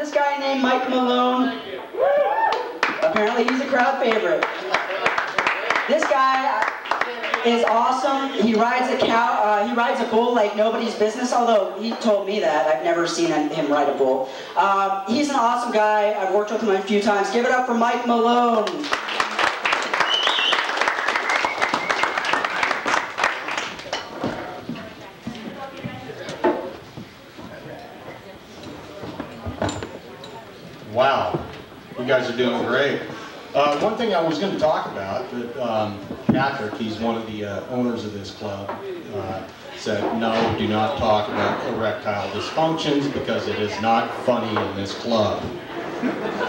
this guy named Mike Malone. Apparently he's a crowd favorite. This guy is awesome. He rides a cow. He rides a bull like nobody's business. Although he told me that, I've never seen him ride a bull. He's an awesome guy. I've worked with him a few times. Give it up for Mike Malone. Wow, you guys are doing great. One thing I was going to talk about, but Patrick, he's one of the owners of this club, said, no, do not talk about erectile dysfunctions because it is not funny in this club.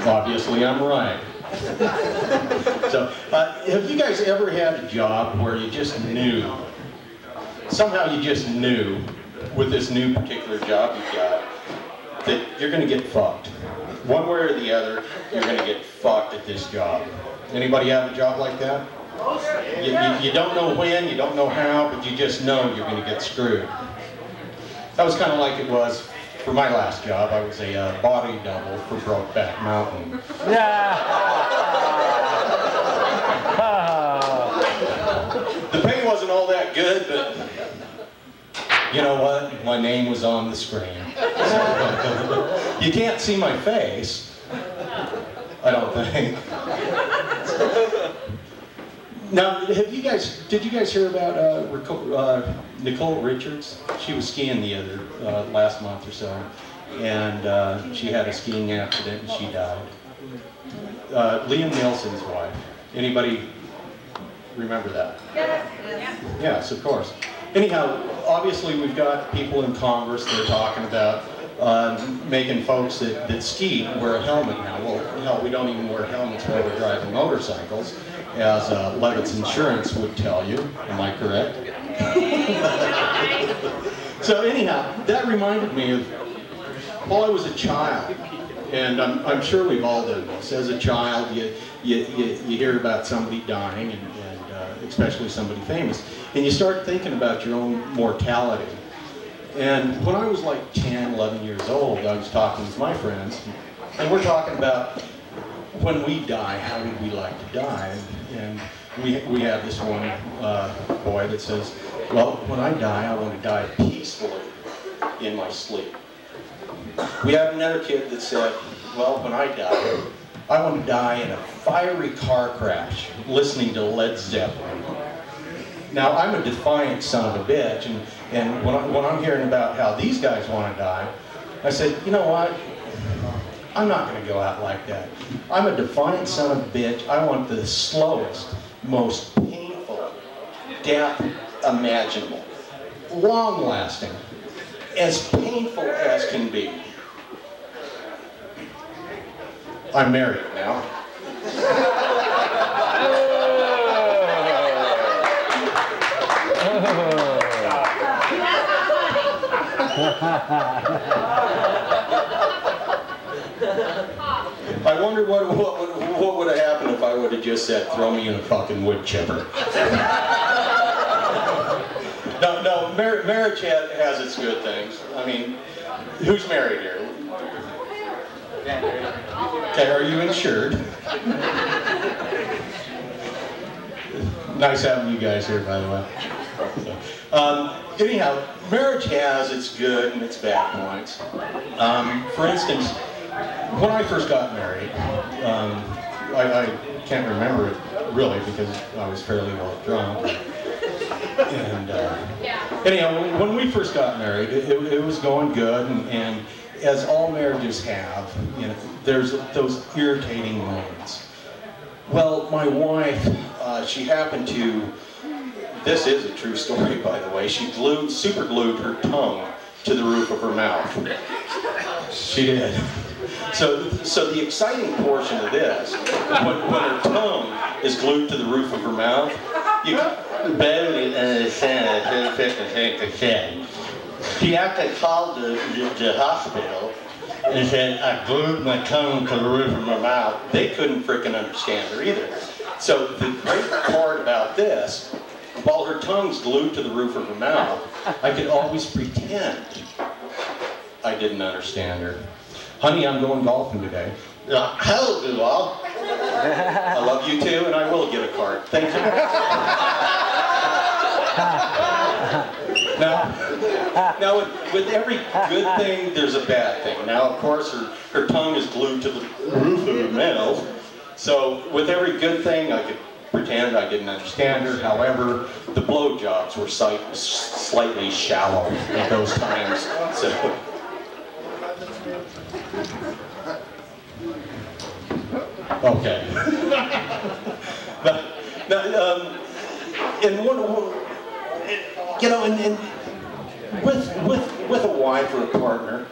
Obviously, I'm right. So, have you guys ever had a job where you just knew, somehow you just knew, with this new particular job you've got, that you're going to get fucked? One way or the other, you're going to get fucked at this job. Anybody have a job like that? You don't know when, you don't know how, but you just know you're going to get screwed. That was kind of like it was for my last job. I was a body double for Brokeback Mountain. The pay wasn't all that good, but you know what? My name was on the screen. You can't see my face, I don't think. Now, did you guys hear about Nicole Richards? She was skiing the last month or so, and she had a skiing accident and she died. Liam Nielsen's wife. Anybody remember that? Yes, of course. Anyhow, obviously we've got people in Congress that are talking about making folks that ski wear a helmet now. Well, hell, we don't even wear helmets while we're driving motorcycles, as Levitt's Insurance would tell you. Am I correct? So anyhow, that reminded me of, well, I was a child, and I'm sure we've all done this. As a child, you hear about somebody dying, and especially somebody famous, and you start thinking about your own mortality. And when I was like 10, 11 years old, I was talking with my friends, and we're talking about when we die, how would we like to die? And we have this one boy that says, well, when I die, I want to die peacefully in my sleep. We have another kid that said, well, when I die, I want to die in a fiery car crash listening to Led Zeppelin. Now, I'm a defiant son of a bitch, and when I'm hearing about how these guys want to die, I said, you know what? I'm not going to go out like that. I'm a defiant son of a bitch. I want the slowest, most painful death imaginable. Long-lasting. As painful as can be. I'm married now. I wonder what would have happened if I would have just said, throw me in a fucking wood chipper. No, marriage has its good things. I mean, who's married here? Okay, are you insured? Nice having you guys here, by the way. Anyhow, marriage has its good and its bad points. For instance, when I first got married, I can't remember it really because I was fairly well drunk. And anyhow, when we first got married, it was going good, and as all marriages have, you know, there's those irritating moments. Well, my wife, she happened to, this is a true story by the way, she super glued her tongue to the roof of her mouth. She did. So the exciting portion of this, when her tongue is glued to the roof of her mouth, you barely understand it. She actually called the hospital and said, I glued my tongue to the roof of my mouth. They couldn't frickin' understand her either. So the great part about this, while her tongue's glued to the roof of her mouth, I could always pretend I didn't understand her. honey, I'm going golfing today. Hell do all. I love you too, and I will get a card. Thank you. Now with every good thing, there's a bad thing. Now, of course, her tongue is glued to the roof of her mouth. So with every good thing, I could pretend I didn't understand her. However, the blowjobs were slightly shallow at those times. So. Okay. And you know, and with a wife or a partner,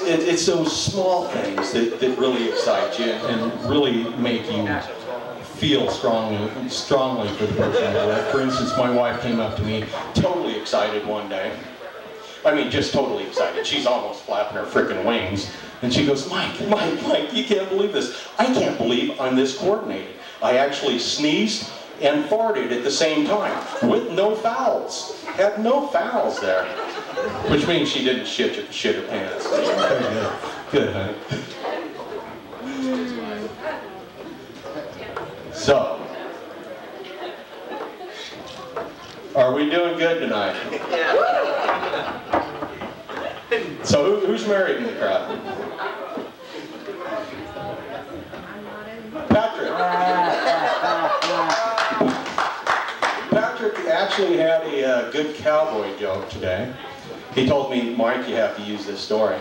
it's those small things that really excite you and really make you feel strongly for the person you're with. For instance, my wife came up to me totally excited one day. I mean, just totally excited. She's almost flapping her frickin' wings. And she goes, Mike, you can't believe this. I can't believe I'm this coordinated. I actually sneezed and farted at the same time with no fouls. Had no fouls there. Which means she didn't shit her pants. Good, honey. So, are we doing good tonight? So who's married in the crowd? Patrick. Patrick actually had a good cowboy joke today. He told me, Mike, you have to use this story.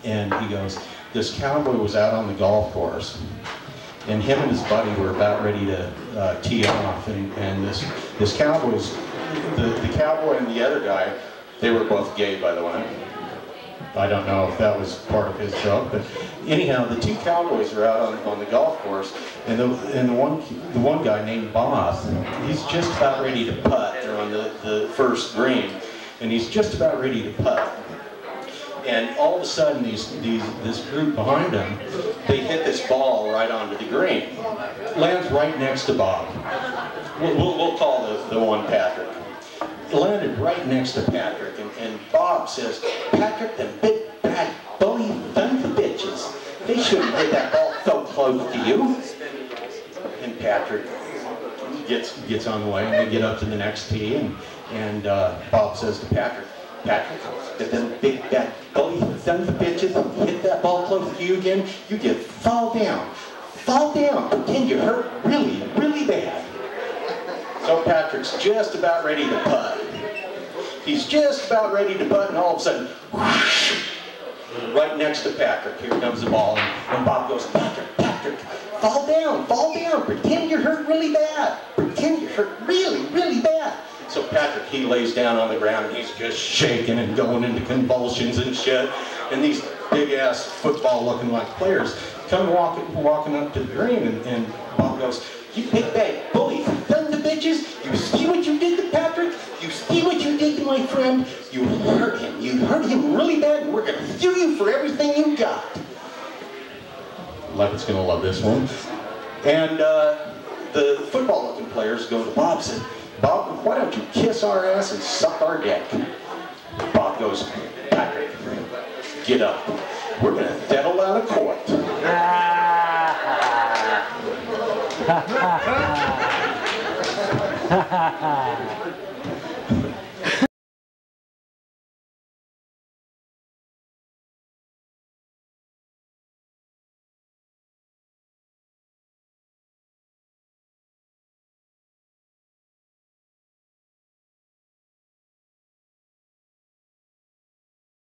And he goes, this cowboy was out on the golf course, and him and his buddy were about ready to tee off. And this cowboy's, the cowboy and the other guy, they were both gay, by the way. I don't know if that was part of his joke, but anyhow, the two cowboys are out on the golf course, and the one guy named Bob, he's just about ready to putt. They're on the first green, and he's just about ready to putt. And all of a sudden, this group behind him, they hit this ball right onto the green. Lands right next to Bob. We'll call the one Patrick. It landed right next to Patrick, and Bob says, Patrick, them big bad bully sons of bitches. They shouldn't hit that ball so close to you. And Patrick gets on the way, and they get up to the next tee, and Bob says to Patrick, if them big bad bully sons of bitches hit that ball close to you again, you just fall down, pretend you're hurt really, really bad. So Patrick's just about ready to putt. He's just about ready to putt, and all of a sudden, whoosh, right next to Patrick, here comes the ball, and Bob goes, Patrick, fall down, pretend you're hurt really bad. Pretend you're hurt really, really bad. So Patrick, he lays down on the ground, and he's just shaking and going into convulsions and shit. And these big-ass football-looking like players come walking up to the green, and Bob goes, you big bad bully, sons of bitches, you see what you did to Patrick? You see what you did to my friend? You hurt him really bad, and we're going to sue you for everything you got. Levitt's going to love this one. And the football-looking players go to Bob and say, Bob, why don't you kiss our ass and suck our dick? Bob goes, Patrick, get up. We're going to settle out of court.